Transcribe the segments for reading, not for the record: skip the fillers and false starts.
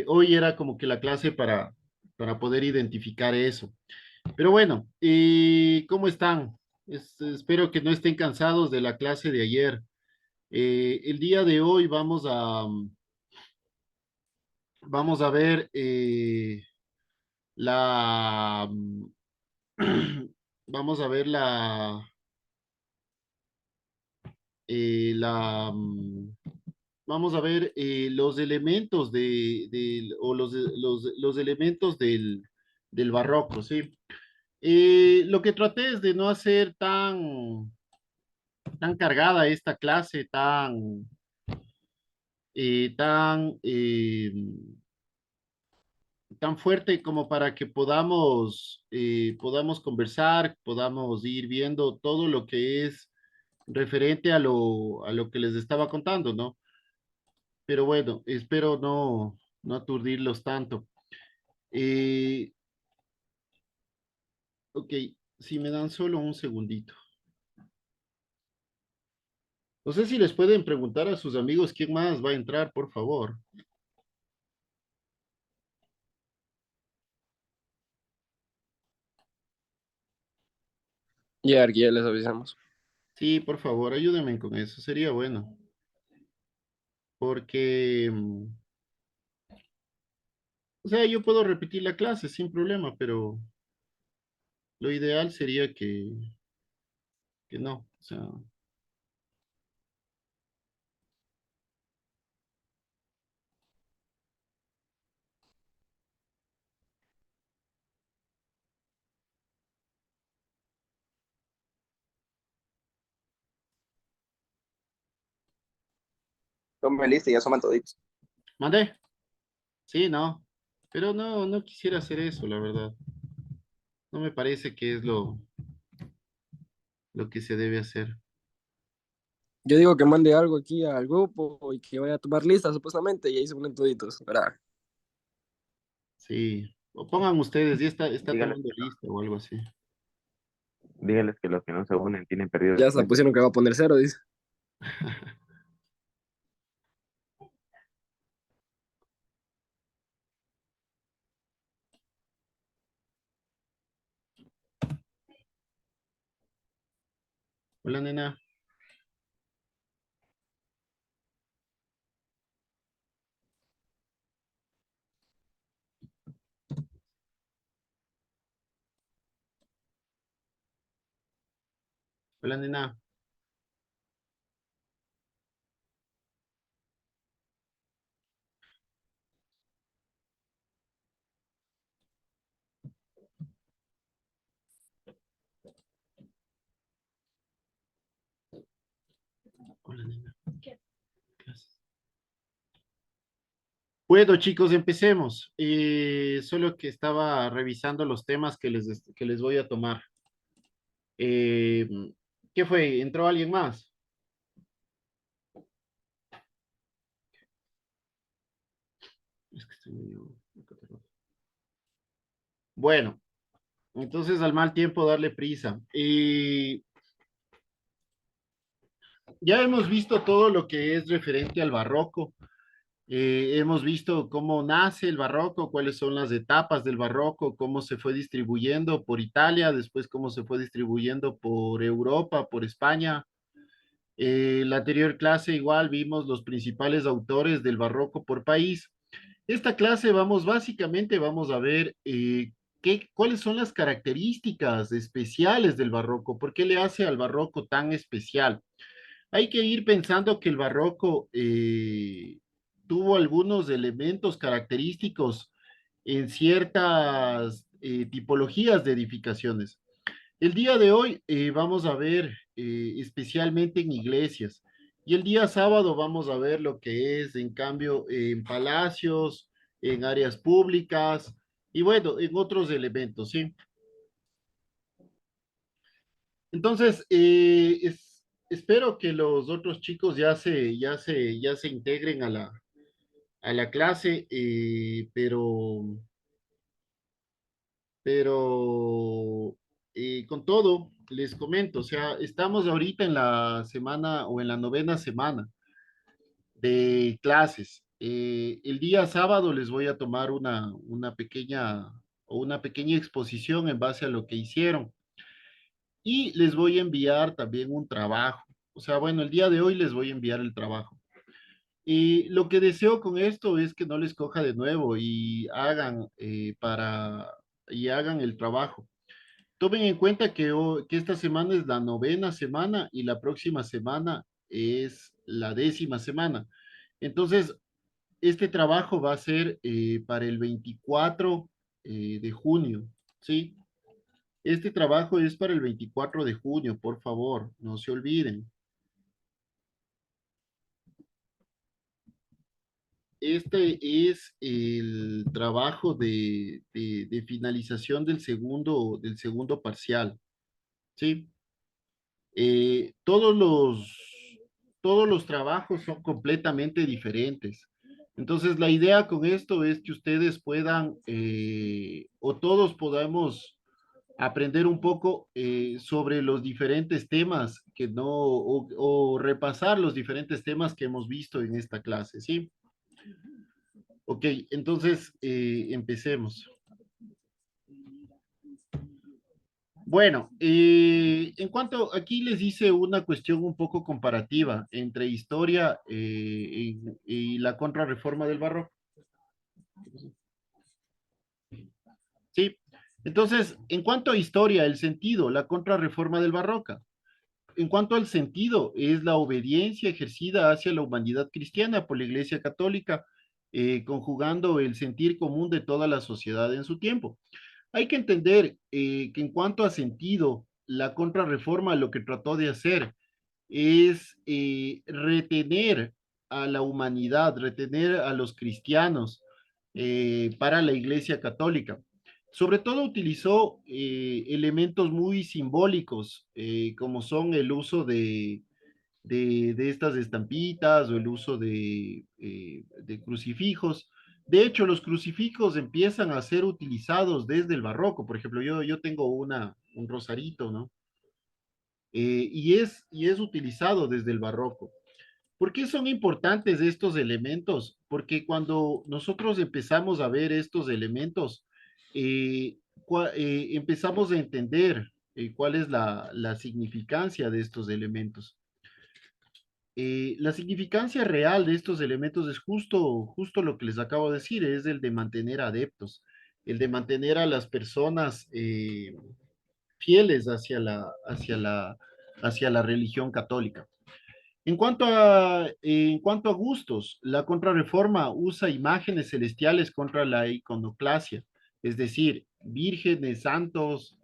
Hoy era como que la clase para poder identificar eso. Pero bueno, ¿cómo están? Espero que no estén cansados de la clase de ayer. El día de hoy vamos a ver la, vamos a ver la, vamos a ver los elementos o los elementos del barroco, ¿sí? Lo que traté es de no hacer tan cargada esta clase, tan, tan fuerte como para que podamos conversar, podamos ir viendo todo lo que es referente a lo que les estaba contando, ¿no? Pero bueno, espero no aturdirlos tanto. Eh, ok, si me dan solo un segundito. No sé si les pueden preguntar a sus amigos quién más va a entrar, por favor. Ya, aquí ya les avisamos. Sí, por favor, ayúdenme con eso, sería bueno, porque, o sea, yo puedo repetir la clase sin problema, pero lo ideal sería que no, o sea, Tome lista y ya suman toditos. mandé, sí, no, pero no quisiera hacer eso, la verdad. No me parece que es lo que se debe hacer. Yo digo que mande algo aquí al grupo y que vaya a tomar listas supuestamente y ahí se unen toditos, ¿verdad? Sí, o pongan ustedes, está Díganles, tomando lista o algo así. díganles que los que no se unen tienen perdido el Ya se puesto. pusieron que va a poner cero, dice. Hola, nena. Hola, nena. Hola, nena. Clases. Bueno, chicos, empecemos. Solo que estaba revisando los temas que les voy a tomar. Eh, ¿Qué fue? ¿Entró alguien más? Es que estoy medio... Bueno, entonces al mal tiempo darle prisa. Ya hemos visto todo lo que es referente al barroco. Hemos visto cómo nace el barroco, cuáles son las etapas del barroco, cómo se fue distribuyendo por Italia, después cómo se fue distribuyendo por Europa, por España. La anterior clase igual vimos los principales autores del barroco por país. Esta clase vamos a ver cuáles son las características especiales del barroco, por qué le hace al barroco tan especial. Hay que ir pensando que el barroco tuvo algunos elementos característicos en ciertas tipologías de edificaciones. El día de hoy vamos a ver especialmente en iglesias y el día sábado vamos a ver lo que es, en cambio, en palacios, en áreas públicas y bueno, en otros elementos, ¿sí? Entonces, espero que los otros chicos ya se integren a a la clase, pero con todo, les comento, o sea, estamos ahorita en la semana o en la novena semana de clases. El día sábado les voy a tomar una pequeña exposición en base a lo que hicieron y les voy a enviar también un trabajo. O sea, bueno, el día de hoy les voy a enviar el trabajo. Y lo que deseo con esto es que no les coja de nuevo y hagan el trabajo. Tomen en cuenta que esta semana es la novena semana y la próxima semana es la 10ª semana. Entonces, este trabajo va a ser para el 24 de junio, ¿sí? Este trabajo es para el 24 de junio, por favor, no se olviden. Este es el trabajo de finalización del segundo parcial, ¿sí? Todos los trabajos son completamente diferentes. Entonces, la idea con esto es que ustedes puedan, o todos podamos aprender un poco sobre los diferentes temas o repasar los diferentes temas que hemos visto en esta clase, ¿sí? Ok, entonces empecemos. Bueno, aquí les hice una cuestión un poco comparativa entre historia y la contrarreforma del barroco. Sí, entonces, en cuanto a historia, el sentido, la contrarreforma del barroco. En cuanto al sentido, es la obediencia ejercida hacia la humanidad cristiana por la Iglesia Católica, conjugando el sentir común de toda la sociedad en su tiempo. Hay que entender que en cuanto a sentido, la contrarreforma lo que trató de hacer es retener a la humanidad, retener a los cristianos para la Iglesia Católica. Sobre todo utilizó elementos muy simbólicos, como son el uso de estas estampitas o el uso de crucifijos. De hecho, los crucifijos empiezan a ser utilizados desde el barroco. Por ejemplo, yo tengo un rosarito, ¿no? Y es utilizado desde el barroco. ¿Por qué son importantes estos elementos? Porque cuando nosotros empezamos a ver estos elementos, empezamos a entender cuál es la significancia de estos elementos. La significancia real de estos elementos es justo lo que les acabo de decir, es el de mantener adeptos, el de mantener a las personas fieles hacia la religión católica. En cuanto a gustos, la contrarreforma usa imágenes celestiales contra la iconoclasia, es decir, vírgenes, santos,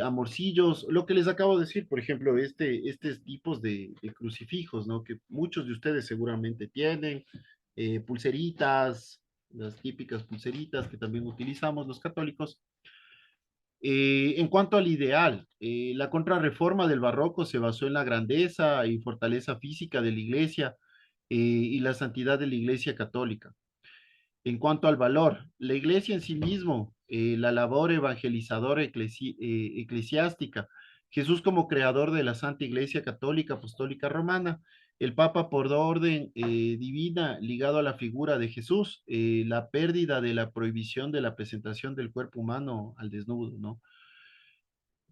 amorcillos, lo que les acabo de decir, por ejemplo, estos tipos de crucifijos, ¿no? Que muchos de ustedes seguramente tienen, pulseritas, las típicas pulseritas que también utilizamos los católicos. En cuanto al ideal, la contrarreforma del barroco se basó en la grandeza y fortaleza física de la iglesia y la santidad de la iglesia católica. En cuanto al valor, la iglesia en sí mismo, la labor evangelizadora eclesiástica, Jesús como creador de la Santa Iglesia Católica Apostólica Romana, el Papa por orden divina ligado a la figura de Jesús, la pérdida de la prohibición de la presentación del cuerpo humano al desnudo, ¿no?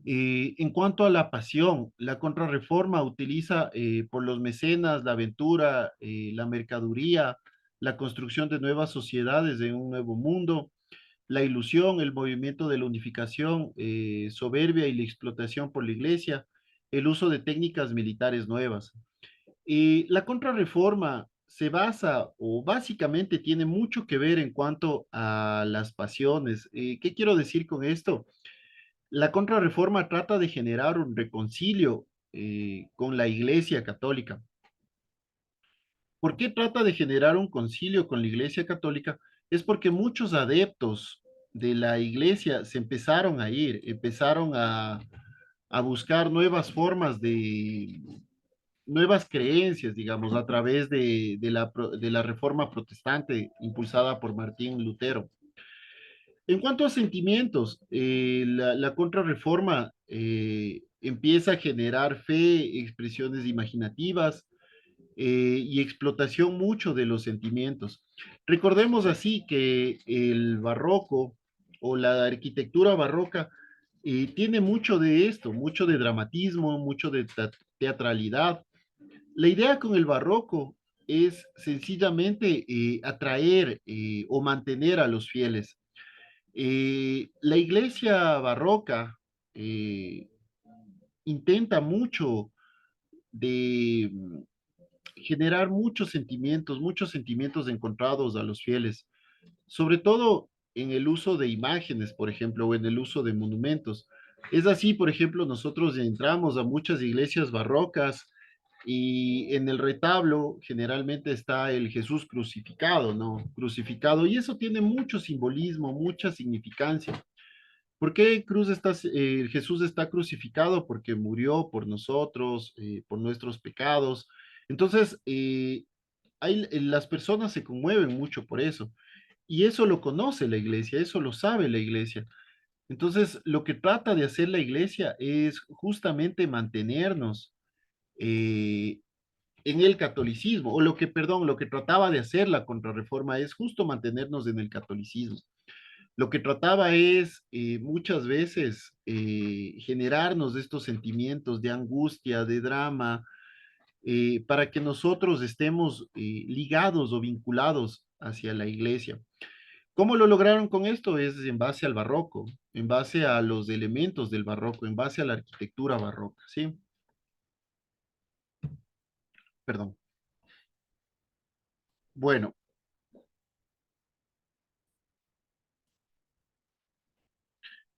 En cuanto a la pasión, la contrarreforma utiliza por los mecenas la aventura, la mercaduría, la construcción de nuevas sociedades de un nuevo mundo, la ilusión, el movimiento de la unificación, soberbia y la explotación por la iglesia, el uso de técnicas militares nuevas. La contrarreforma se basa o básicamente tiene mucho que ver en cuanto a las pasiones. ¿Qué quiero decir con esto? La contrarreforma trata de generar un reconcilio con la Iglesia Católica. ¿Por qué trata de generar un concilio con la Iglesia Católica? Es porque muchos adeptos de la Iglesia se empezaron a ir, empezaron a buscar nuevas formas nuevas creencias, digamos, a través de la reforma protestante impulsada por Martín Lutero. En cuanto a sentimientos, la contrarreforma empieza a generar fe, expresiones imaginativas, y explotación mucho de los sentimientos. Recordemos así que el barroco o la arquitectura barroca tiene mucho de esto, mucho de dramatismo, mucho de teatralidad. La idea con el barroco es sencillamente atraer o mantener a los fieles. La iglesia barroca eh, intenta mucho de generar muchos sentimientos encontrados a los fieles, sobre todo en el uso de imágenes, por ejemplo, o en el uso de monumentos. Es así, por ejemplo, nosotros entramos a muchas iglesias barrocas y en el retablo generalmente está el Jesús crucificado, ¿no? Crucificado, y eso tiene mucho simbolismo, mucha significancia. ¿Por qué Jesús está crucificado? Porque murió por nosotros, por nuestros pecados. Entonces, las personas se conmueven mucho por eso. Y eso lo conoce la iglesia, eso lo sabe la iglesia. Entonces, lo que trata de hacer la iglesia es justamente mantenernos eh, en el catolicismo, o lo que trataba de hacer la contrarreforma es justo mantenernos en el catolicismo. Lo que trataba es muchas veces generarnos estos sentimientos de angustia, de drama, para que nosotros estemos ligados o vinculados hacia la iglesia. ¿Cómo lo lograron con esto? Es en base al barroco, en base a los elementos del barroco, en base a la arquitectura barroca, ¿sí? Perdón. Bueno,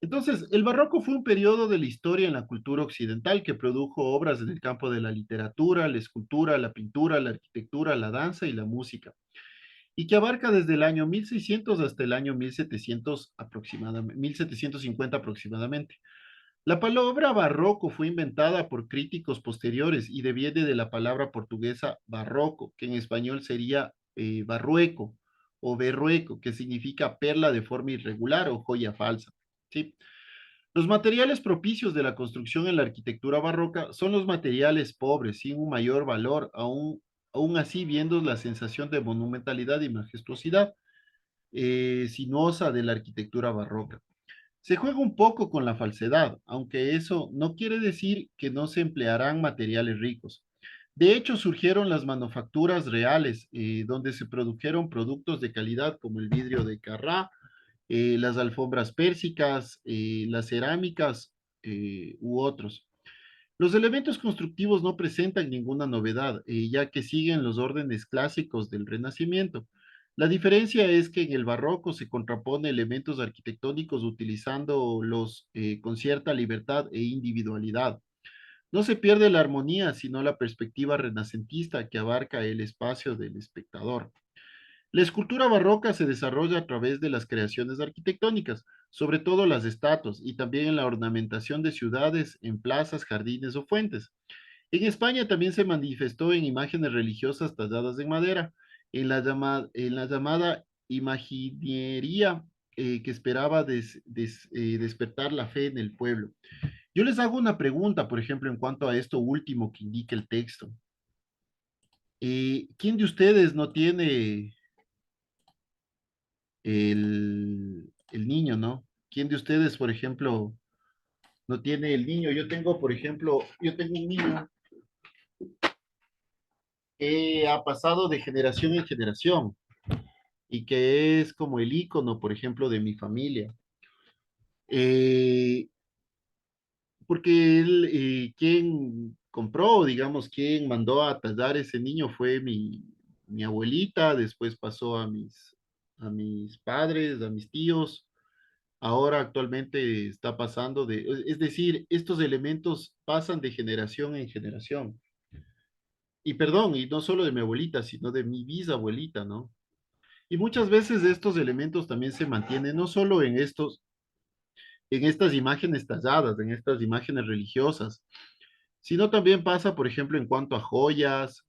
entonces, el barroco fue un periodo de la historia en la cultura occidental que produjo obras en el campo de la literatura, la escultura, la pintura, la arquitectura, la danza y la música, y que abarca desde el año 1600 hasta el año 1700 aproximadamente, 1750 aproximadamente. La palabra barroco fue inventada por críticos posteriores y deviene de la palabra portuguesa barroco, que en español sería barrueco o berrueco, que significa perla de forma irregular o joya falsa. ¿Sí? Los materiales propicios de la construcción en la arquitectura barroca son los materiales pobres, sin un mayor valor, aún así viendo la sensación de monumentalidad y majestuosidad sinuosa de la arquitectura barroca. Se juega un poco con la falsedad, aunque eso no quiere decir que no se emplearán materiales ricos. De hecho, surgieron las manufacturas reales, donde se produjeron productos de calidad como el vidrio de Carrá, las alfombras pérsicas, las cerámicas u otros. Los elementos constructivos no presentan ninguna novedad, ya que siguen los órdenes clásicos del Renacimiento. La diferencia es que en el barroco se contrapone elementos arquitectónicos utilizándolos con cierta libertad e individualidad. No se pierde la armonía, sino la perspectiva renacentista que abarca el espacio del espectador. La escultura barroca se desarrolla a través de las creaciones arquitectónicas, sobre todo las estatuas, y también en la ornamentación de ciudades, en plazas, jardines o fuentes. En España también se manifestó en imágenes religiosas talladas en madera, en la llamada imaginería que esperaba despertar la fe en el pueblo. Yo les hago una pregunta, por ejemplo, en cuanto a esto último que indica el texto. ¿Quién de ustedes no tiene el niño, ¿no? ¿Quién de ustedes, por ejemplo, no tiene el niño? Yo tengo, por ejemplo, yo tengo un niño que ha pasado de generación en generación y que es como el icono, por ejemplo, de mi familia. Eh, porque quien compró, digamos, quien mandó a tallar ese niño fue mi abuelita, después pasó a mis padres, a mis tíos. Ahora actualmente está pasando es decir, estos elementos pasan de generación en generación. Y perdón, y no solo de mi abuelita, sino de mi bisabuelita, ¿no? Y muchas veces estos elementos también se mantienen no solo en estas imágenes talladas, en estas imágenes religiosas, sino también pasa, por ejemplo, en cuanto a joyas,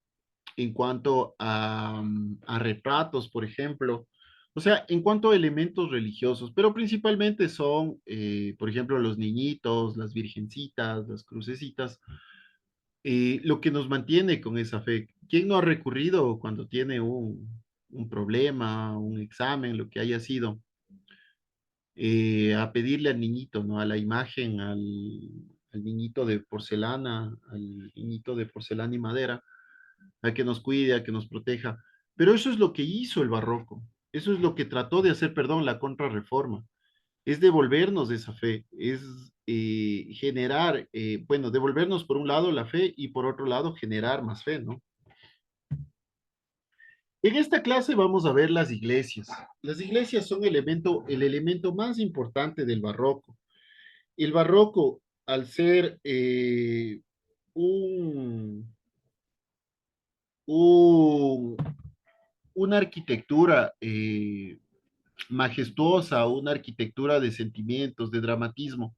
en cuanto a retratos, por ejemplo. O sea, en cuanto a elementos religiosos, pero principalmente son, por ejemplo, los niñitos, las virgencitas, las crucecitas, lo que nos mantiene con esa fe. ¿Quién no ha recurrido cuando tiene un problema, un examen, lo que haya sido, a pedirle al niñito, ¿no? A la imagen, al niñito de porcelana, al niñito de porcelana y madera, a que nos cuide, a que nos proteja? Pero eso es lo que hizo el barroco, eso es lo que trató de hacer, perdón, la contrarreforma, es devolvernos esa fe, es generar, bueno, devolvernos por un lado la fe y por otro lado generar más fe, ¿no? En esta clase vamos a ver las iglesias. Las iglesias son el elemento más importante del barroco. El barroco, al ser un, un- una arquitectura majestuosa, una arquitectura de sentimientos, de dramatismo,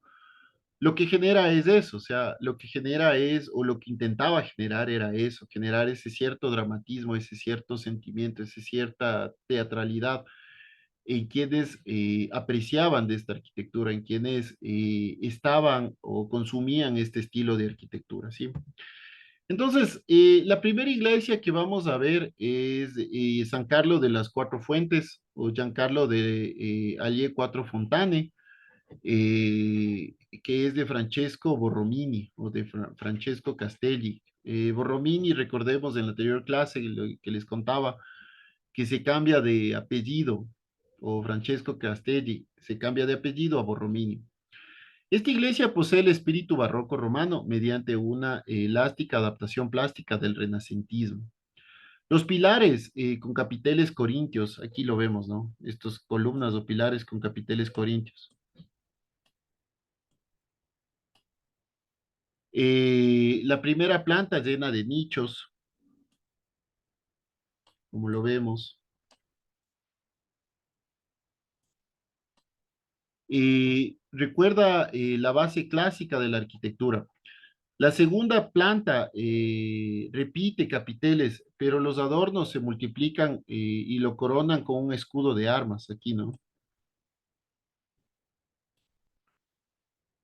lo que genera es eso, o sea, lo que genera es, o lo que intentaba generar era eso, generar ese cierto dramatismo, ese cierto sentimiento, esa cierta teatralidad en quienes apreciaban de esta arquitectura, en quienes estaban o consumían este estilo de arquitectura, ¿sí? Entonces, la primera iglesia que vamos a ver es San Carlo de las Cuatro Fuentes o Giancarlo de Aglie Quattro Fontane, eh, que es de Francesco Borromini o de Francesco Castelli. Borromini, recordemos en la anterior clase que les contaba, que se cambia de apellido, o Francesco Castelli se cambia de apellido a Borromini. Esta iglesia posee el espíritu barroco romano mediante una elástica adaptación plástica del renacentismo. Los pilares con capiteles corintios, aquí lo vemos, ¿no? Estos columnas o pilares con capiteles corintios. La primera planta llena de nichos, como lo vemos. Recuerda la base clásica de la arquitectura. La segunda planta repite capiteles, pero los adornos se multiplican y lo coronan con un escudo de armas aquí, ¿no?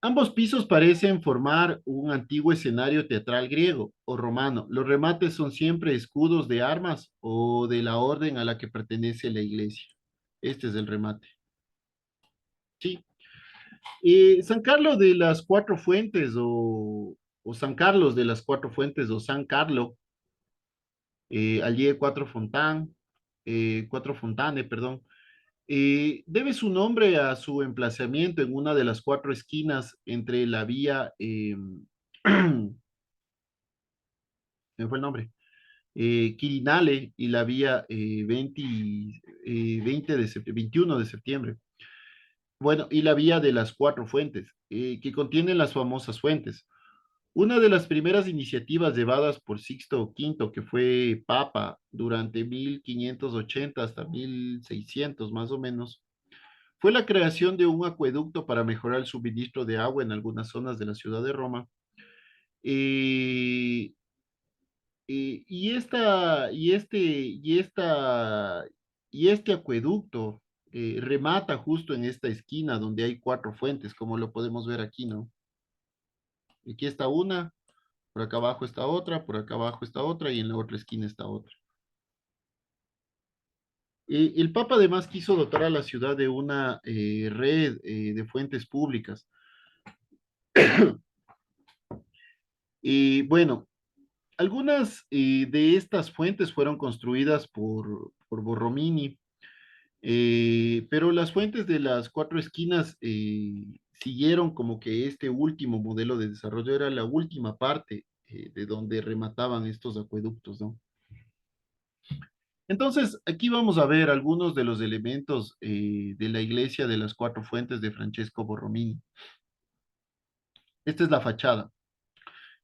Ambos pisos parecen formar un antiguo escenario teatral griego o romano. Los remates son siempre escudos de armas o de la orden a la que pertenece la iglesia. Este es el remate. Sí. San Carlos de las Cuatro Fuentes o San Carlos de las Cuatro Fuentes o San Carlo, allí Cuatro Fontane, perdón, debe su nombre a su emplazamiento en una de las cuatro esquinas entre la vía, me fue el nombre, Quirinale y la vía 21 de septiembre. Bueno, y la vía de las cuatro fuentes, que contienen las famosas fuentes. Una de las primeras iniciativas llevadas por Sixto V, que fue papa durante 1580 hasta 1600 más o menos, fue la creación de un acueducto para mejorar el suministro de agua en algunas zonas de la ciudad de Roma. Eh, y este acueducto remata justo en esta esquina donde hay cuatro fuentes, como lo podemos ver aquí, ¿no? Aquí está una, por acá abajo está otra, por acá abajo está otra y en la otra esquina está otra. El Papa además quiso dotar a la ciudad de una red de fuentes públicas. Y bueno, algunas de estas fuentes fueron construidas por Borromini, pero las fuentes de las cuatro esquinas siguieron como que este último modelo de desarrollo era la última parte de donde remataban estos acueductos, ¿no? Entonces, aquí vamos a ver algunos de los elementos de la iglesia de las cuatro fuentes de Francesco Borromini. Esta es la fachada.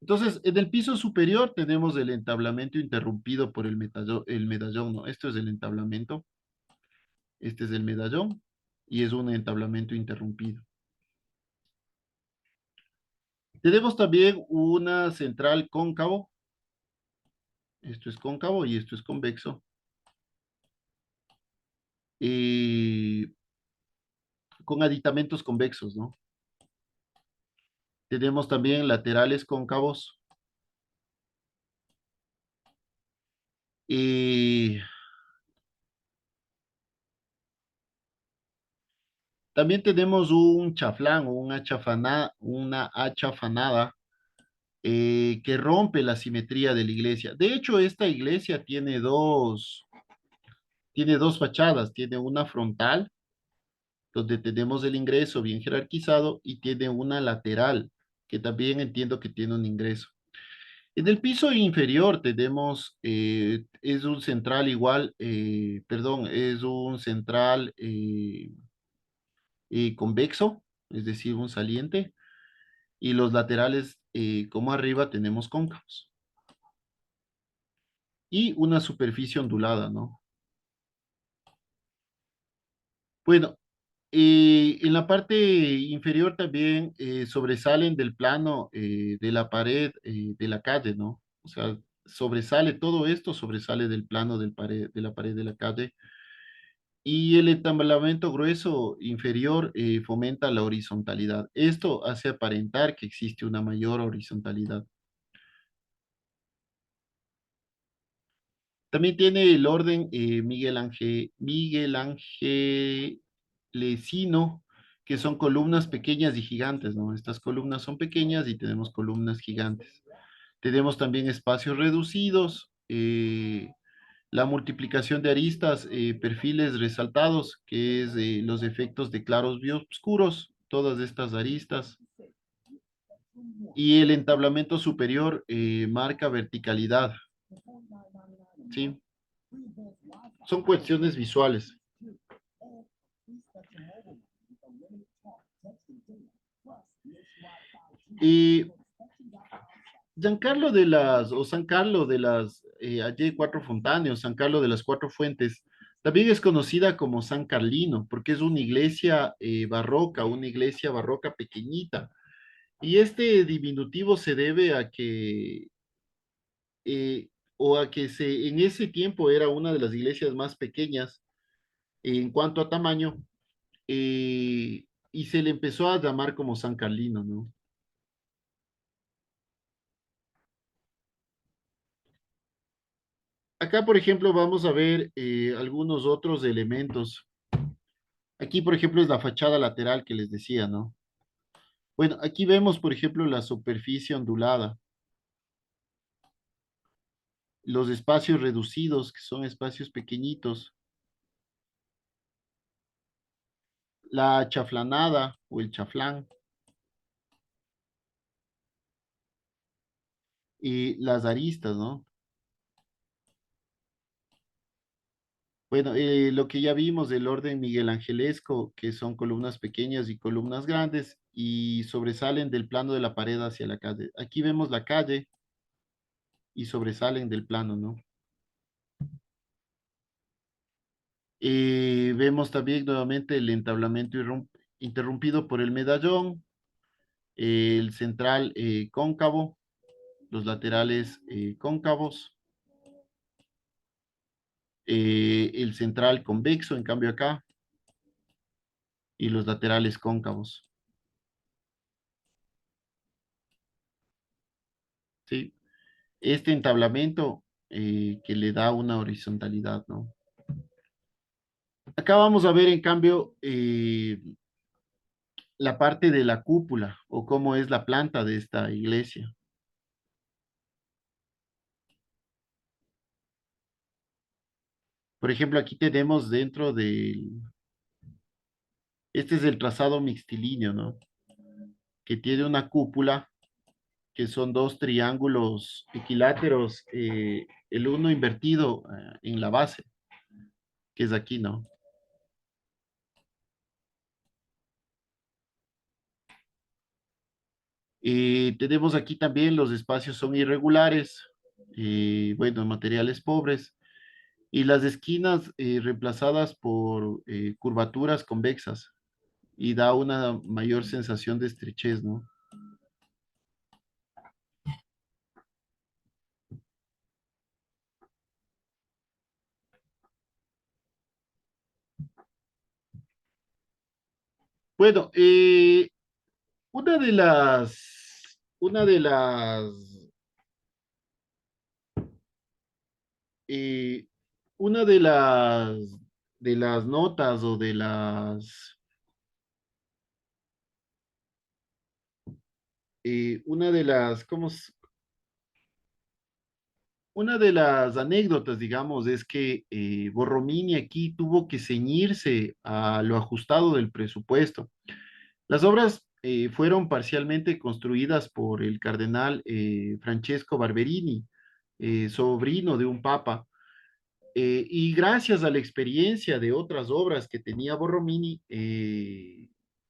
Entonces, en el piso superior tenemos el entablamento interrumpido por el medallón, ¿no? Esto es el entablamento, este es el medallón y es un entablamento interrumpido. Tenemos también una central cóncavo, esto es cóncavo y esto es convexo. eh, con aditamentos convexos, ¿no? Tenemos también laterales cóncavos Y también tenemos un chaflán o una achafanada que rompe la simetría de la iglesia. De hecho, esta iglesia tiene dos fachadas. Tiene una frontal, donde tenemos el ingreso bien jerarquizado, y tiene una lateral, que también entiendo que tiene un ingreso. En el piso inferior tenemos, es un central igual, perdón, es un central convexo, es decir, un saliente, y los laterales, como arriba, tenemos cóncavos. Y una superficie ondulada, ¿no? Bueno, en la parte inferior también sobresalen del plano de la pared de la calle, ¿no? O sea, sobresale todo esto, sobresale del plano de la pared de la calle. Y el entablamento grueso inferior fomenta la horizontalidad. Esto hace aparentar que existe una mayor horizontalidad. También tiene el orden Miguel Angelesino, que son columnas pequeñas y gigantes, ¿no? Estas columnas son pequeñas y tenemos columnas gigantes. Tenemos también espacios reducidos, la multiplicación de aristas, perfiles resaltados, que es los efectos de claros y oscuros, todas estas aristas. Y el entablamento superior marca verticalidad, ¿sí? Son cuestiones visuales. Y Giancarlo de las, o San Carlos de las, allí hay cuatro fontanes, o San Carlos de las Cuatro Fuentes, también es conocida como San Carlino, porque es una iglesia barroca pequeñita. Y este diminutivo se debe a que, eh, en ese tiempo era una de las iglesias más pequeñas en cuanto a tamaño, y se le empezó a llamar como San Carlino, ¿no? Acá, por ejemplo, vamos a ver algunos otros elementos. Aquí, por ejemplo, es la fachada lateral que les decía, ¿no? Bueno, aquí vemos, por ejemplo, la superficie ondulada, los espacios reducidos, que son espacios pequeñitos, la chaflanada o el chaflán, y las aristas, ¿no? Bueno, lo que ya vimos del orden Miguel Angelesco, que son columnas pequeñas y columnas grandes, y sobresalen del plano de la pared hacia la calle. Aquí vemos la calle y sobresalen del plano, ¿no? Vemos también nuevamente el entablamento interrumpido por el medallón, el central cóncavo, los laterales cóncavos, el central convexo, en cambio acá, y los laterales cóncavos, ¿sí? Este entablamento que le da una horizontalidad, ¿no? Acá vamos a ver, en cambio, la parte de la cúpula o cómo es la planta de esta iglesia. Por ejemplo, aquí tenemos dentro del, este es el trazado mixtilíneo, ¿no? Que tiene una cúpula, que son dos triángulos equiláteros, el uno invertido en la base, que es aquí, ¿no? Tenemos aquí también los espacios son irregulares, bueno, materiales pobres, y las esquinas reemplazadas por curvaturas convexas, y da una mayor sensación de estrechez, ¿no? Bueno, una de las eh, una de las notas o una de las, una de las anécdotas, digamos, es que Borromini aquí tuvo que ceñirse a lo ajustado del presupuesto. Las obras fueron parcialmente construidas por el cardenal Francesco Barberini, sobrino de un papa, y gracias a la experiencia de otras obras que tenía Borromini,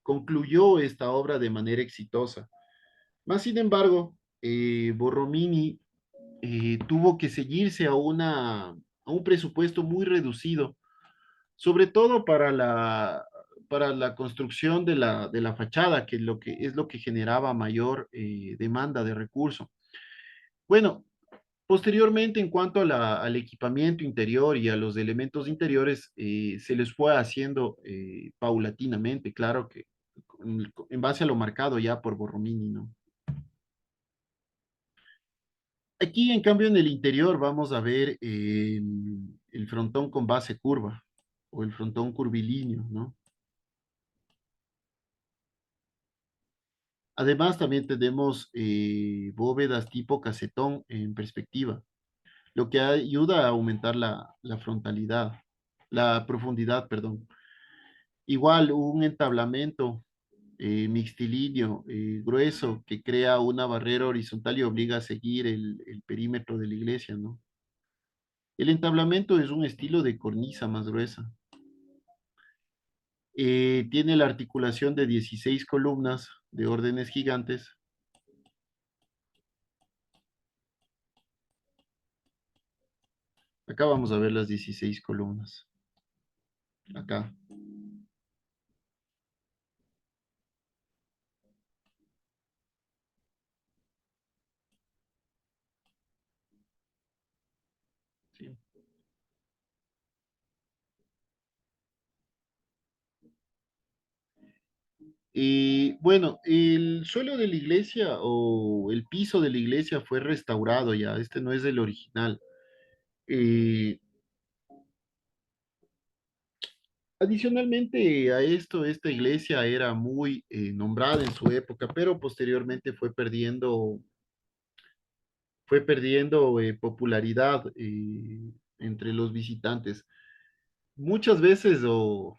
concluyó esta obra de manera exitosa. Más sin embargo, Borromini tuvo que ceñirse a un presupuesto muy reducido, sobre todo para la construcción de la fachada, que es lo que generaba mayor demanda de recursos. Bueno, posteriormente, en cuanto al equipamiento interior y a los elementos interiores, se les fue haciendo paulatinamente, claro que en base a lo marcado ya por Borromini, ¿no? Aquí, en cambio, en el interior vamos a ver el frontón con base curva o el frontón curvilíneo, ¿no? Además, también tenemos bóvedas tipo casetón en perspectiva, lo que ayuda a aumentar la frontalidad, la profundidad, perdón. Igual, un entablamento mixtilíneo grueso que crea una barrera horizontal y obliga a seguir el perímetro de la iglesia, ¿no? El entablamento es un estilo de cornisa más gruesa. Tiene la articulación de 16 columnas de órdenes gigantes. Acá vamos a ver las 16 columnas. Acá. ¿Sí? Y bueno, el suelo de la iglesia o el piso de la iglesia fue restaurado ya. Este no es el original. Eh, Adicionalmente a esto, esta iglesia era muy nombrada en su época, pero posteriormente fue perdiendo popularidad entre los visitantes. Muchas veces, o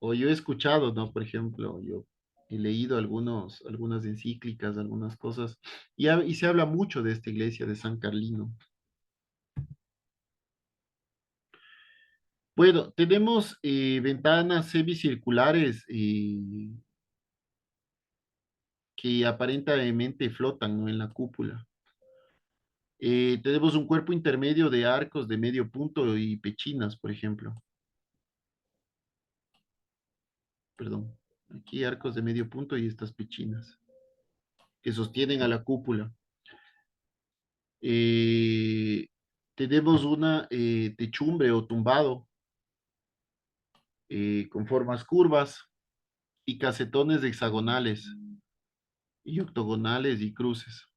yo he escuchado, ¿no? Por ejemplo, yo he leído algunas encíclicas, algunas cosas, y se habla mucho de esta iglesia de San Carlino. Bueno, tenemos ventanas semicirculares que aparentemente flotan, ¿no? En la cúpula. Tenemos un cuerpo intermedio de arcos de medio punto y pechinas, por ejemplo. Perdón. Aquí arcos de medio punto y estas pechinas que sostienen a la cúpula. Eh, Tenemos una techumbre o tumbado con formas curvas y casetones hexagonales y octogonales y cruces.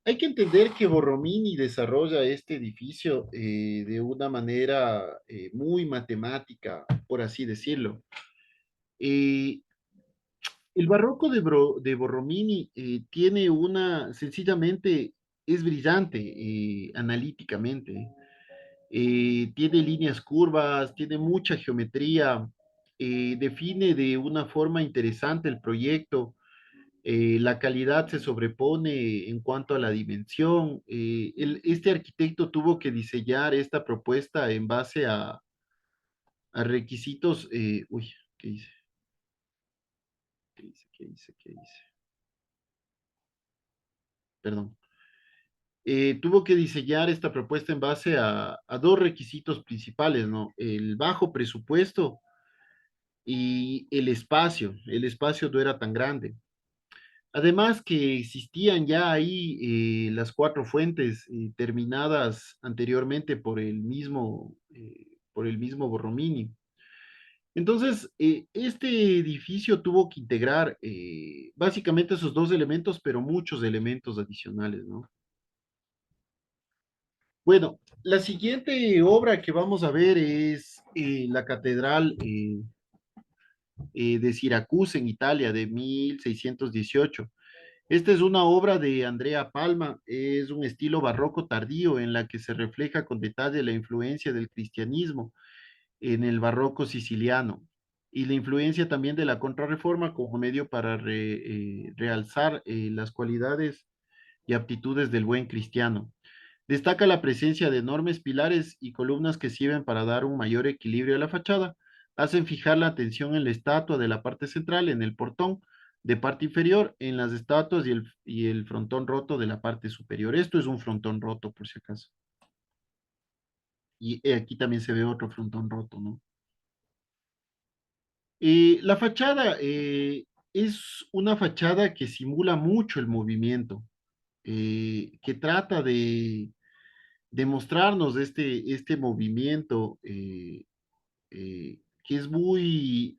Hay que entender que Borromini desarrolla este edificio de una manera muy matemática, por así decirlo. Eh, el barroco de Borromini sencillamente, es brillante analíticamente. Tiene líneas curvas, tiene mucha geometría, define de una forma interesante el proyecto. La calidad se sobrepone en cuanto a la dimensión. Este arquitecto tuvo que diseñar esta propuesta en base a requisitos. Uy, ¿qué hice? ¿Qué hice? ¿Qué hice? ¿Qué hice? Perdón. Tuvo que diseñar esta propuesta en base a dos requisitos principales, ¿no? El bajo presupuesto y el espacio. El espacio no era tan grande. Además que existían ya ahí las cuatro fuentes terminadas anteriormente por el mismo Borromini. Entonces, este edificio tuvo que integrar básicamente esos dos elementos, pero muchos elementos adicionales, ¿no? Bueno, la siguiente obra que vamos a ver es la Catedral de Siracusa en Italia de 1618. Esta es una obra de Andrea Palma, es un estilo barroco tardío en la que se refleja con detalle la influencia del cristianismo en el barroco siciliano y la influencia también de la contrarreforma como medio para realzar las cualidades y aptitudes del buen cristiano. Destaca la presencia de enormes pilares y columnas que sirven para dar un mayor equilibrio a la fachada. Hacen fijar la atención en la estatua de la parte central, en el portón de parte inferior, en las estatuas y el frontón roto de la parte superior. Esto es un frontón roto, por si acaso. Y aquí también se ve otro frontón roto, ¿no? La fachada es una fachada que simula mucho el movimiento, que trata de demostrarnos este movimiento que es muy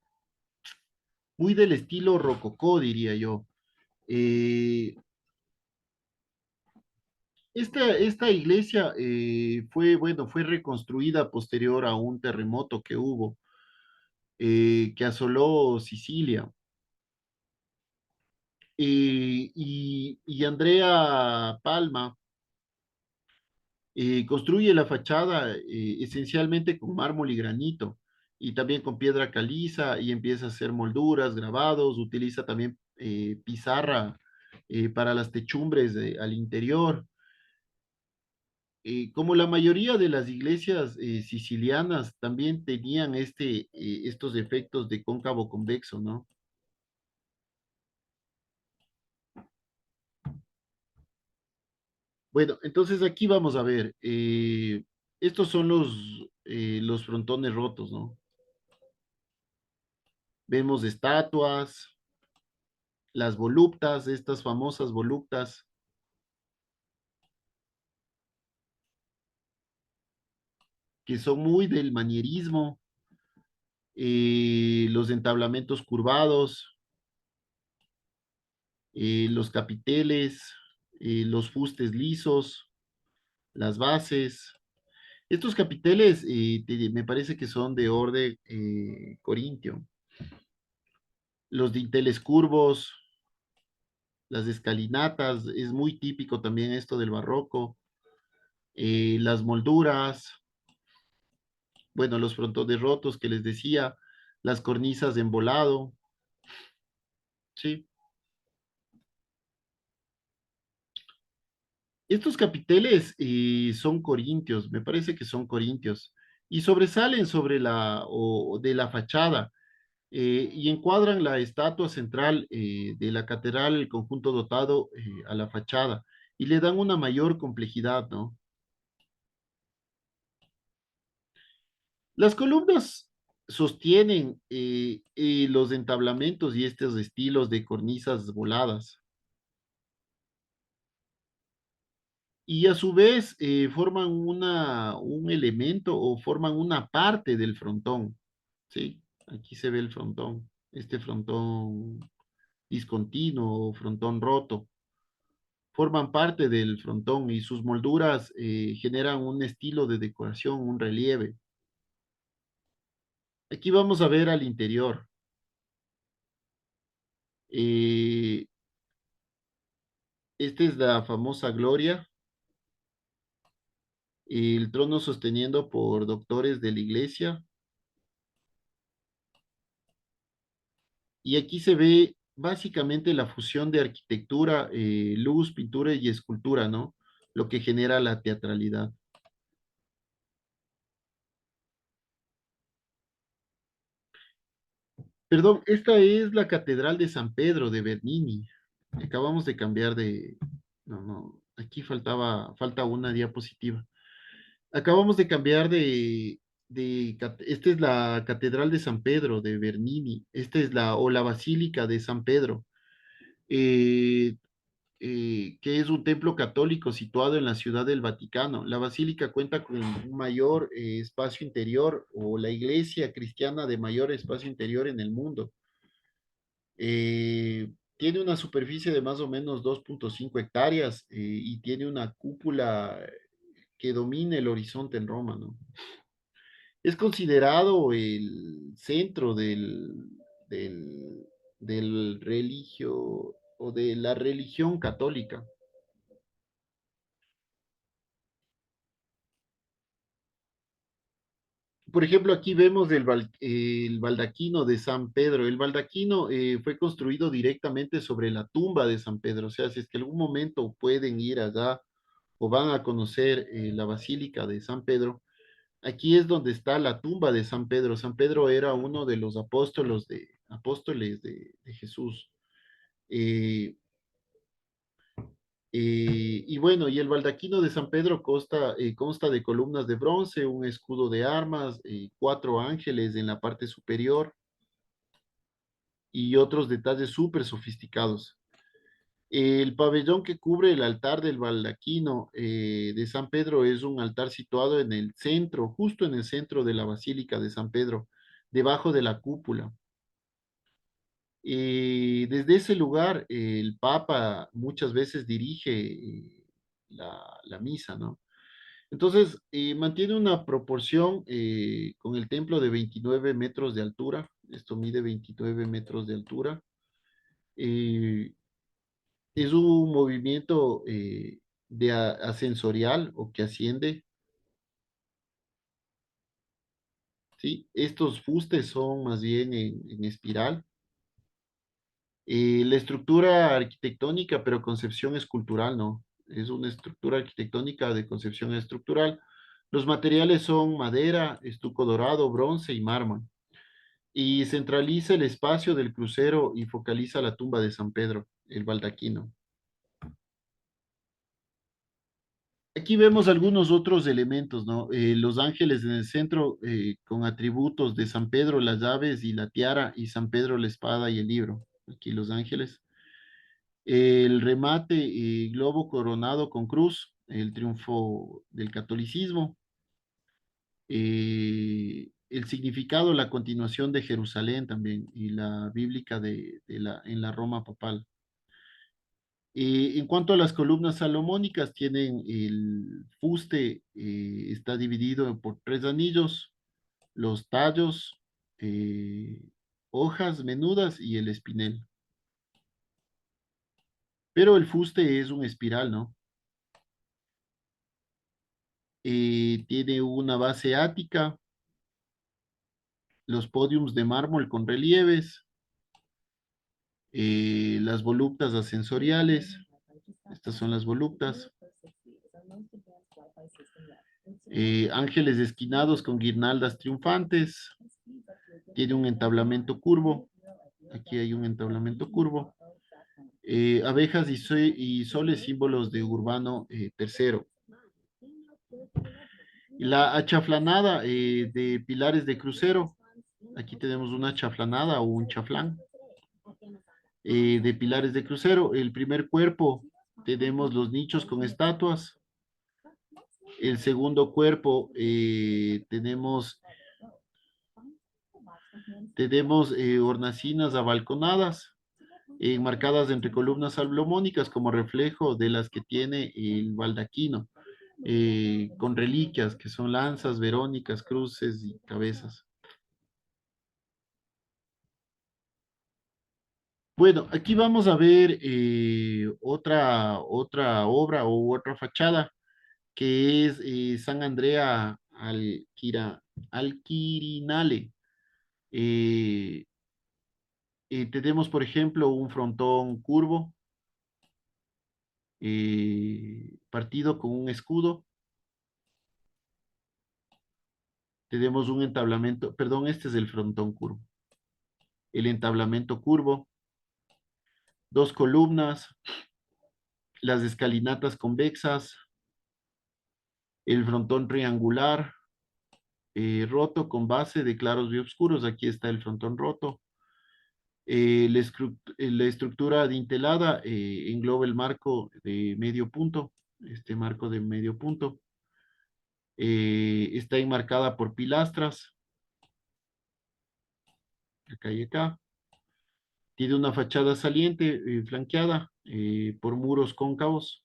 del estilo rococó, diría yo. Eh, esta iglesia bueno, fue reconstruida posterior a un terremoto que hubo, que asoló Sicilia. Y Andrea Palma construye la fachada esencialmente con mármol y granito y también con piedra caliza y empieza a hacer molduras, grabados, utiliza también pizarra para las techumbres al interior. Como la mayoría de las iglesias sicilianas también tenían estos efectos de cóncavo convexo, ¿no? Bueno, entonces aquí vamos a ver, estos son los frontones rotos, ¿no? Vemos estatuas, las voluptas, estas famosas voluptas, que son muy del manierismo, los entablamentos curvados, los capiteles, los fustes lisos, las bases. Estos capiteles me parece que son de orden corintio. Los dinteles curvos, las escalinatas, es muy típico también esto del barroco. Las molduras, bueno, los frontones rotos que les decía, las cornisas en volado, ¿sí? Estos capiteles son corintios, me parece que son corintios, y sobresalen sobre o de la fachada, y encuadran la estatua central de la catedral, el conjunto dotado a la fachada, y le dan una mayor complejidad, ¿no? Las columnas sostienen los entablamentos y estos estilos de cornisas voladas. Y a su vez forman un elemento o forman una parte del frontón, ¿sí? Aquí se ve el frontón, este frontón discontinuo o frontón roto. Forman parte del frontón y sus molduras generan un estilo de decoración, un relieve. Aquí vamos a ver al interior. Eh, Esta es la famosa Gloria, el trono sosteniendo por doctores de la iglesia. Y aquí se ve básicamente la fusión de arquitectura, luz, pintura y escultura, ¿no? Lo que genera la teatralidad. Perdón, esta es la Catedral de San Pedro de Bernini. Acabamos de cambiar de... No, no, aquí falta una diapositiva. Acabamos de cambiar esta es la Catedral de San Pedro de Bernini. Esta es o la Basílica de San Pedro. Eh, que es un templo católico situado en la Ciudad del Vaticano. La basílica cuenta con un mayor espacio interior o la iglesia cristiana de mayor espacio interior en el mundo. Tiene una superficie de más o menos 2,5 hectáreas y tiene una cúpula que domina el horizonte en Roma, ¿no? Es considerado el centro del, del religio o de la religión católica. Por ejemplo, aquí vemos el baldaquino de San Pedro. El baldaquino fue construido directamente sobre la tumba de San Pedro. O sea, si es que algún momento pueden ir allá o van a conocer la Basílica de San Pedro, aquí es donde está la tumba de San Pedro. San Pedro era uno de los apóstoles de Jesús. Eh, y bueno, y el baldaquino de San Pedro consta de columnas de bronce, un escudo de armas, 4 ángeles en la parte superior y otros detalles súper sofisticados. El pabellón que cubre el altar del baldaquino de San Pedro es un altar situado en el centro, justo en el centro de la Basílica de San Pedro, debajo de la cúpula. Desde ese lugar, el Papa muchas veces dirige la misa, ¿no? Entonces, mantiene una proporción con el templo de 29 metros de altura. Esto mide 29 metros de altura. Eh, es un movimiento ascensorial o que asciende, ¿sí? Estos fustes son más bien en espiral. La estructura arquitectónica, pero concepción escultural, ¿no? Es una estructura arquitectónica de concepción estructural. Los materiales son madera, estuco dorado, bronce y mármol. Y centraliza el espacio del crucero y focaliza la tumba de San Pedro, el baldaquino. Aquí vemos algunos otros elementos, ¿no? Los ángeles en el centro con atributos de San Pedro, las llaves y la tiara, y San Pedro la espada y el libro. Aquí los ángeles. El remate, globo coronado con cruz, el triunfo del catolicismo. El significado, la continuación de Jerusalén también, y la bíblica en la Roma papal. En cuanto a las columnas salomónicas, tienen el fuste, está dividido por 3 anillos, los tallos, eh, hojas menudas y el espinel. Pero el fuste es un espiral, ¿no? Tiene una base ática, los podiums de mármol con relieves, las voluptas ascensoriales, estas son las voluptas, ángeles esquinados con guirnaldas triunfantes, tiene un entablamento curvo, aquí hay un entablamento curvo, abejas y soles símbolos de Urbano III. La achaflanada de pilares de crucero, aquí tenemos una chaflanada o un chaflán de pilares de crucero. El primer cuerpo tenemos los nichos con estatuas. El segundo cuerpo tenemos hornacinas abalconadas, enmarcadas entre columnas salomónicas como reflejo de las que tiene el baldaquino, con reliquias que son lanzas, verónicas, cruces y cabezas. Bueno, aquí vamos a ver otra obra o otra fachada que es San Andrea al Quirinale. Eh, tenemos, por ejemplo, un frontón curvo partido con un escudo. Tenemos un entablamento, perdón, este es el frontón curvo. El entablamento curvo, 2 columnas, las escalinatas convexas, el frontón triangular, roto con base de claros y oscuros. Aquí está el frontón roto. La estructura adintelada engloba el marco de medio punto, este marco de medio punto. Está enmarcada por pilastras, acá y acá. Tiene una fachada saliente flanqueada por muros cóncavos.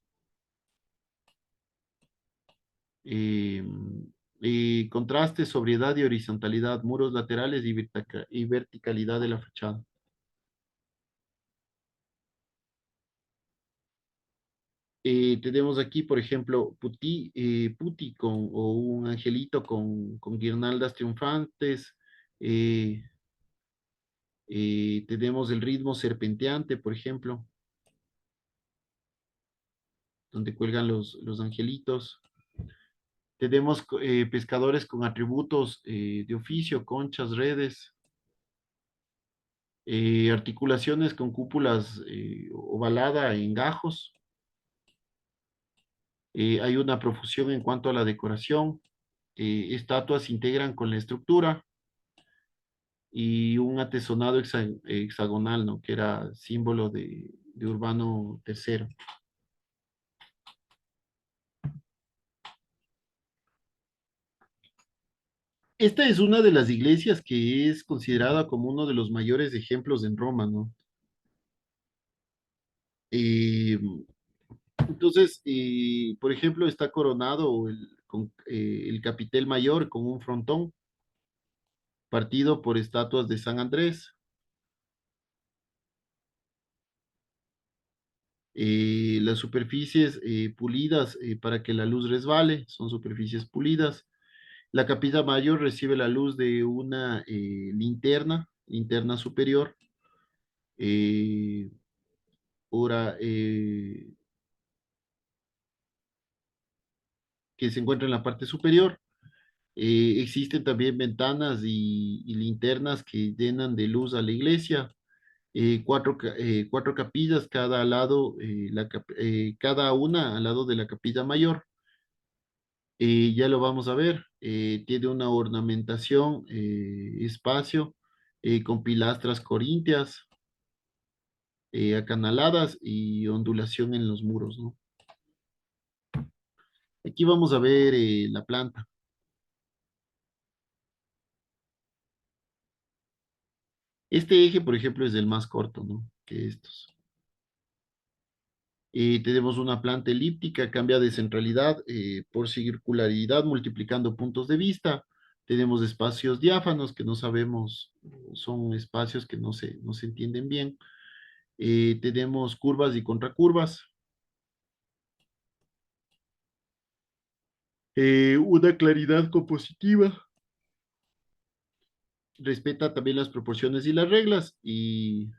eh, Contraste, sobriedad y horizontalidad, muros laterales y verticalidad de la fachada. Tenemos aquí, por ejemplo, putti o un angelito con guirnaldas triunfantes. eh, Tenemos el ritmo serpenteante, por ejemplo, donde cuelgan los angelitos. Tenemos pescadores con atributos de oficio, conchas, redes, articulaciones con cúpulas ovalada en gajos. Hay una profusión en cuanto a la decoración. Estatuas se integran con la estructura y un atesonado hexagonal, ¿no? Que era símbolo de Urbano III. Esta es una de las iglesias que es considerada como uno de los mayores ejemplos en Roma, ¿no? Eh, entonces, por ejemplo, está coronado el capitel mayor con un frontón partido por estatuas de San Andrés. Las superficies pulidas para que la luz resbale, son superficies pulidas. La capilla mayor recibe la luz de una linterna superior, eh, ahora, que se encuentra en la parte superior. Existen también ventanas y linternas que llenan de luz a la iglesia. Cuatro capillas, cada lado, cada una al lado de la capilla mayor. Ya lo vamos a ver. Tiene una ornamentación, espacio, con pilastras corintias, acanaladas y ondulación en los muros, ¿no? Aquí vamos a ver la planta. Este eje, por ejemplo, es el más corto, ¿no? Que estos. Tenemos una planta elíptica, cambia de centralidad por circularidad, multiplicando puntos de vista. Tenemos espacios diáfanos que no sabemos, son espacios que no se entienden bien. Tenemos curvas y contracurvas. Una claridad compositiva. Respeta también las proporciones y las reglas y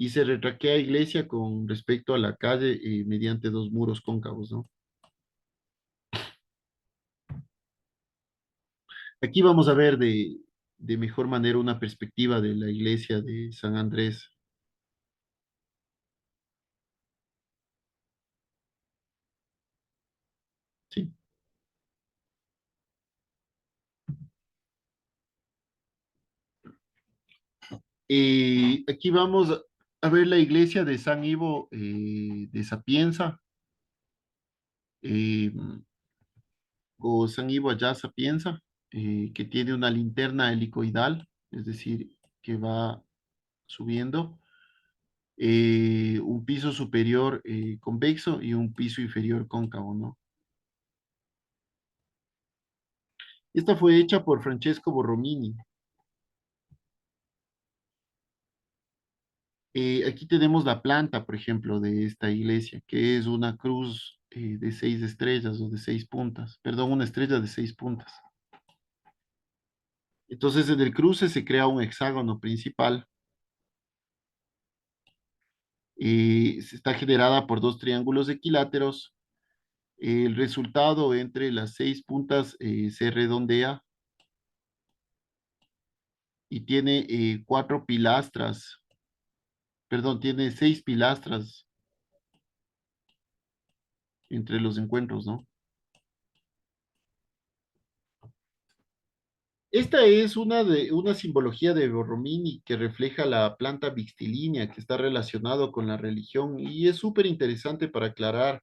se retraquea iglesia con respecto a la calle mediante dos muros cóncavos, ¿no? Aquí vamos a ver de mejor manera una perspectiva de la iglesia de San Andrés. Sí. Aquí vamos a ver la iglesia de San Ivo de Sapienza, eh, o San Ivo allá Sapienza, que tiene una linterna helicoidal, es decir, que va subiendo, un piso superior convexo y un piso inferior cóncavo, ¿no? Esta fue hecha por Francesco Borromini. Aquí tenemos la planta, por ejemplo, de esta iglesia, que es una cruz de 6 estrellas o de 6 puntas, perdón, una estrella de 6 puntas. Entonces, en el cruce se crea un hexágono principal. Está generada por dos triángulos equiláteros. El resultado entre las 6 puntas se redondea y tiene cuatro pilastras, perdón, tiene 6 pilastras entre los encuentros, ¿no? Esta es una simbología de Borromini que refleja la planta vixtilínea que está relacionado con la religión y es súper interesante para aclarar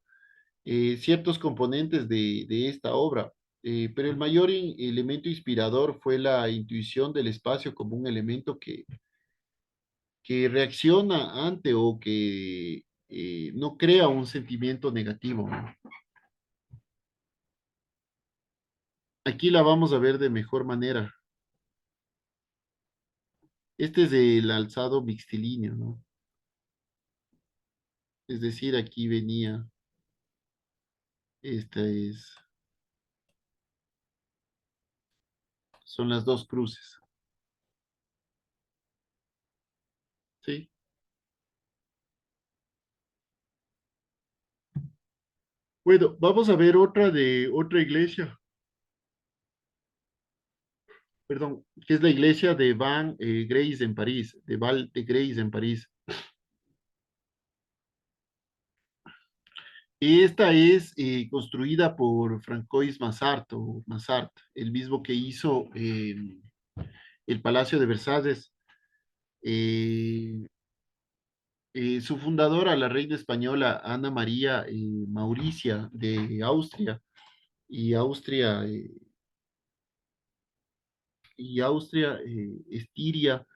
ciertos componentes de esta obra. Pero el mayor elemento inspirador fue la intuición del espacio como un elemento que reacciona ante o que no crea un sentimiento negativo, ¿no? Aquí la vamos a ver de mejor manera. Este es el alzado mixtilíneo, ¿no? Es decir, aquí venía, esta es, son las dos cruces, ¿sí? Bueno, vamos a ver otra de otra iglesia, perdón, que es la iglesia de Van Grace en París, de Val de Grace en París. Esta es construida por Francois Massart, o Massart, el mismo que hizo el Palacio de Versalles. Eh, Su fundadora, la reina española Ana María Mauricia de Austria, y Austria, Estiria,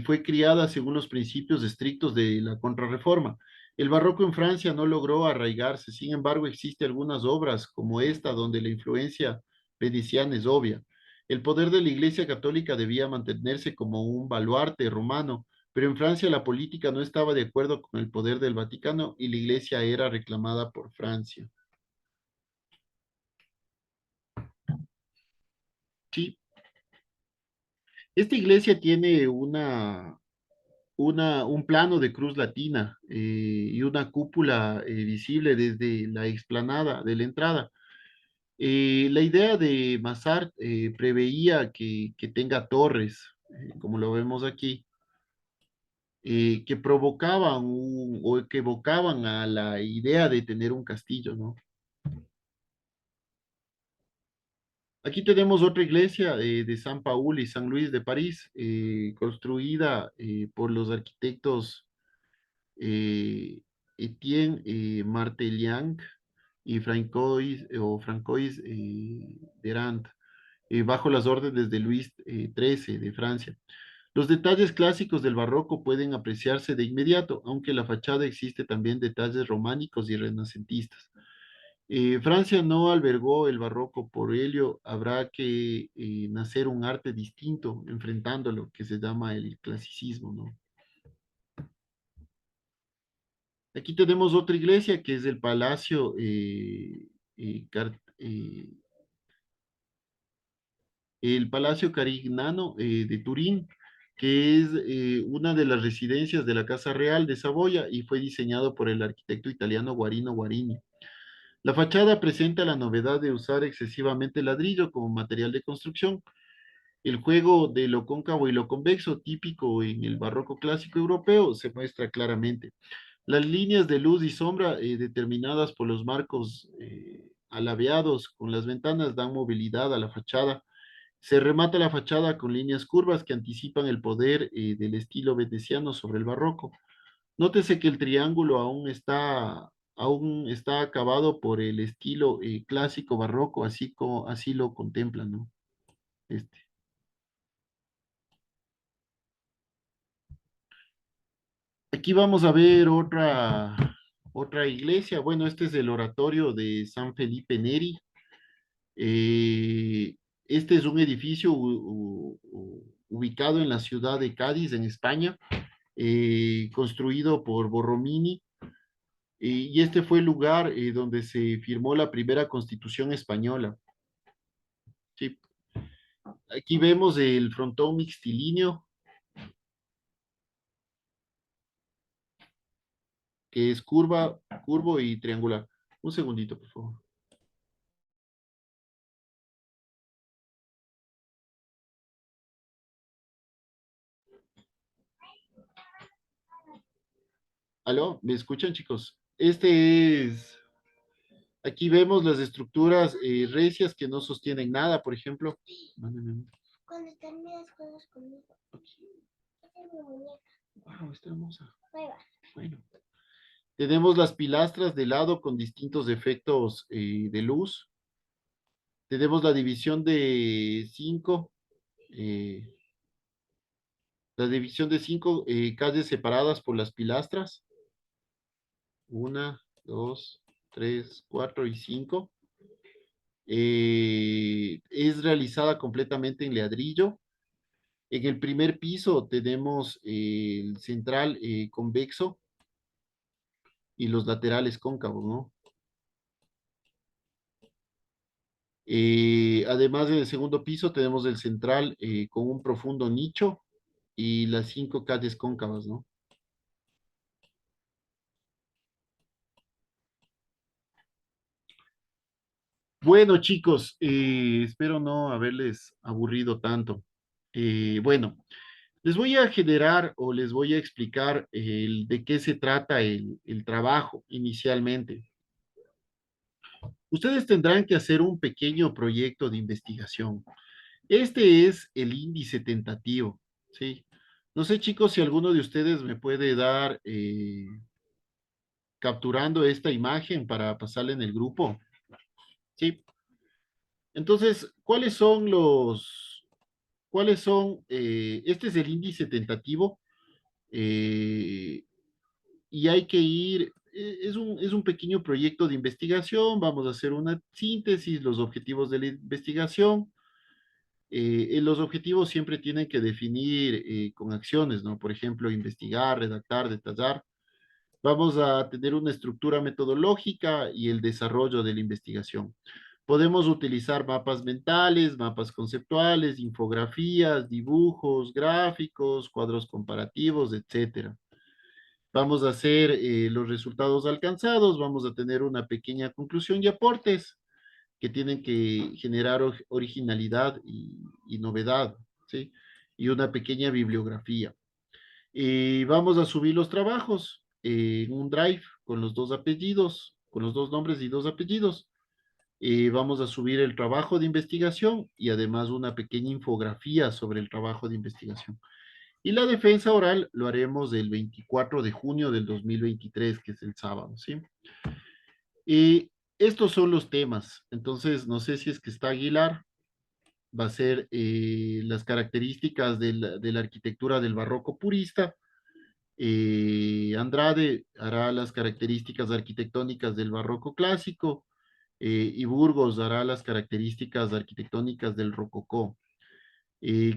fue criada según los principios estrictos de la Contrarreforma. El barroco en Francia no logró arraigarse, sin embargo, existen algunas obras como esta donde la influencia veneciana es obvia. El poder de la Iglesia Católica debía mantenerse como un baluarte romano, pero en Francia la política no estaba de acuerdo con el poder del Vaticano y la Iglesia era reclamada por Francia. Sí, esta iglesia tiene un plano de cruz latina y una cúpula visible desde la explanada de la entrada. La idea de Massart preveía que tenga torres, como lo vemos aquí, que provocaban o que evocaban a la idea de tener un castillo, ¿no? Aquí tenemos otra iglesia de San Paul y San Luis de París, construida por los arquitectos Etienne Martelliang y Francois Derant, bajo las órdenes de Luis XIII de Francia. Los detalles clásicos del barroco pueden apreciarse de inmediato, aunque en la fachada existe también detalles románicos y renacentistas. Francia no albergó el barroco, por ello habrá que nacer un arte distinto, enfrentando lo que se llama el clasicismo, ¿no? Aquí tenemos otra iglesia que es el Palacio el Palacio Carignano de Turín, que es una de las residencias de la Casa Real de Saboya y fue diseñado por el arquitecto italiano Guarino Guarini. La fachada presenta la novedad de usar excesivamente ladrillo como material de construcción. El juego de lo cóncavo y lo convexo, típico en el barroco clásico europeo, se muestra claramente. Las líneas de luz y sombra determinadas por los marcos alabeados con las ventanas dan movilidad a la fachada. Se remata la fachada con líneas curvas que anticipan el poder del estilo veneciano sobre el barroco. Nótese que el triángulo aún está acabado por el estilo clásico barroco, así como así lo contemplan, ¿no? Este. Aquí vamos a ver otra iglesia. Bueno, este es el oratorio de San Felipe Neri. Eh, este es un edificio ubicado en la ciudad de Cádiz, en España, construido por Borromini. Y este fue el lugar donde se firmó la primera constitución española. Sí. Aquí vemos el frontón mixtilíneo, que es curvo y triangular. Un segundito, por favor. ¿Aló? ¿Me escuchan, chicos? Aquí vemos las estructuras recias que no sostienen nada, por ejemplo. Cuando terminas juegas conmigo. Esta es mi muñeca. Wow, está hermosa. Ahí va. Bueno. Tenemos las pilastras de lado con distintos efectos de luz. Tenemos la división de 5, calles separadas por las pilastras. 1, 2, 3, 4 y 5. Es realizada completamente en ladrillo. En el primer piso tenemos el central convexo y los laterales cóncavos, ¿no? Además, en el segundo piso tenemos el central con un profundo nicho y las 5 calles cóncavas, ¿no? Bueno, chicos, espero no haberles aburrido tanto. Bueno, les voy a generar o les voy a explicar de qué se trata el trabajo inicialmente. Ustedes tendrán que hacer un pequeño proyecto de investigación. Este es el índice tentativo, ¿sí? No sé, chicos, si alguno de ustedes me puede dar capturando esta imagen para pasarla en el grupo, ¿sí? Entonces, este es el índice tentativo eh, y hay que ir, es un pequeño proyecto de investigación, vamos a hacer una síntesis, los objetivos de la investigación. Los objetivos siempre tienen que definir con acciones, ¿no? Por ejemplo, investigar, redactar, detallar. Vamos a tener una estructura metodológica y el desarrollo de la investigación. Podemos utilizar mapas mentales, mapas conceptuales, infografías, dibujos, gráficos, cuadros comparativos, etcétera. Vamos a hacer los resultados alcanzados, vamos a tener una pequeña conclusión y aportes que tienen que generar originalidad y novedad, ¿sí? Y una pequeña bibliografía. Vamos a subir los trabajos en un drive con los dos apellidos, con los dos nombres y dos apellidos. Vamos a subir el trabajo de investigación y además una pequeña infografía sobre el trabajo de investigación. Y la defensa oral lo haremos el 24 de junio del 2023, que es el sábado, ¿sí? Estos son los temas. Entonces, no sé si es que está Aguilar, va a ser las características de la arquitectura del barroco purista. Andrade hará las características arquitectónicas del barroco clásico y Burgos hará las características arquitectónicas del rococó.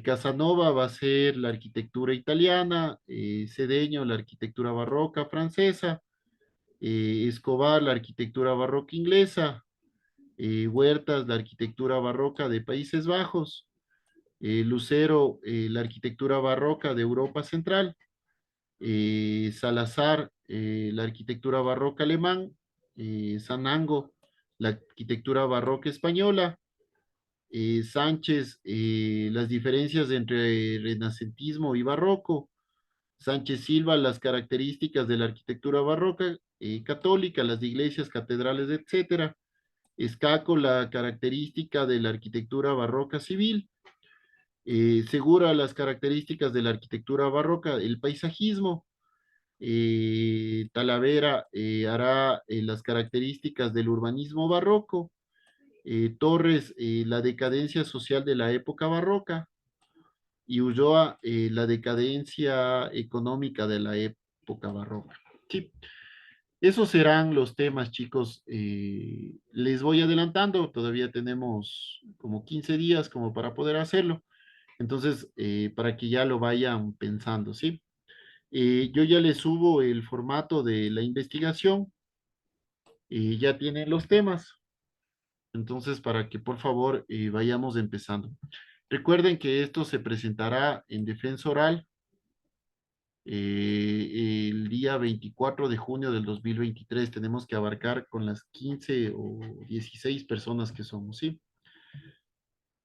Casanova va a ser la arquitectura italiana, Cedeño la arquitectura barroca francesa, Escobar la arquitectura barroca inglesa, Huertas la arquitectura barroca de Países Bajos, Lucero la arquitectura barroca de Europa Central, Salazar la arquitectura barroca alemán, Sanango la arquitectura barroca española, Sánchez las diferencias entre renacentismo y barroco, Sánchez Silva las características de la arquitectura barroca católica, las iglesias, catedrales, etcétera. Escaco la característica de la arquitectura barroca civil, Segura las características de la arquitectura barroca, el paisajismo, Talavera hará las características del urbanismo barroco, Torres la decadencia social de la época barroca y Ulloa la decadencia económica de la época barroca. Sí. Esos serán los temas, chicos. Les voy adelantando, todavía tenemos como 15 días como para poder hacerlo. Entonces, para que ya lo vayan pensando, ¿sí? Yo ya les subo el formato de la investigación, ya tienen los temas. Entonces, para que por favor vayamos empezando. Recuerden que esto se presentará en defensa oral el día 24 de junio del 2023. Tenemos que abarcar con las 15 o 16 personas que somos, ¿sí?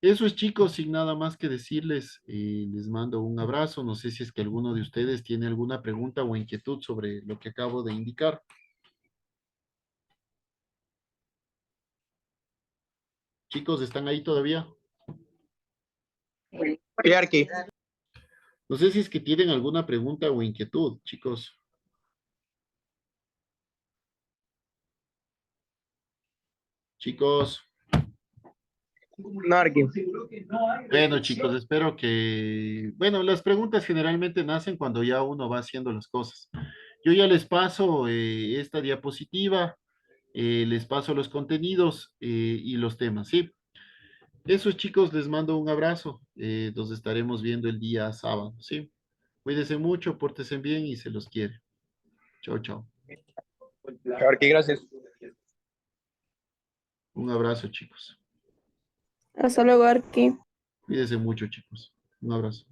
Eso es, chicos, sin nada más que decirles, les mando un abrazo. No sé si es que alguno de ustedes tiene alguna pregunta o inquietud sobre lo que acabo de indicar. Chicos, ¿están ahí todavía? Sí, Arqui. No sé si es que tienen alguna pregunta o inquietud, chicos. Chicos, No, Arqui. bueno, chicos, espero que, bueno, las preguntas generalmente nacen cuando ya uno va haciendo las cosas. Yo ya les paso esta diapositiva, les paso los contenidos y los temas, ¿sí? Eso, chicos, les mando un abrazo. Nos estaremos viendo el día sábado, ¿sí? Cuídense mucho, pórtense bien y se los quiere. Chao, chao. Arqui, gracias. Un abrazo, chicos. Hasta luego, Arqui. Cuídense mucho, chicos. Un abrazo.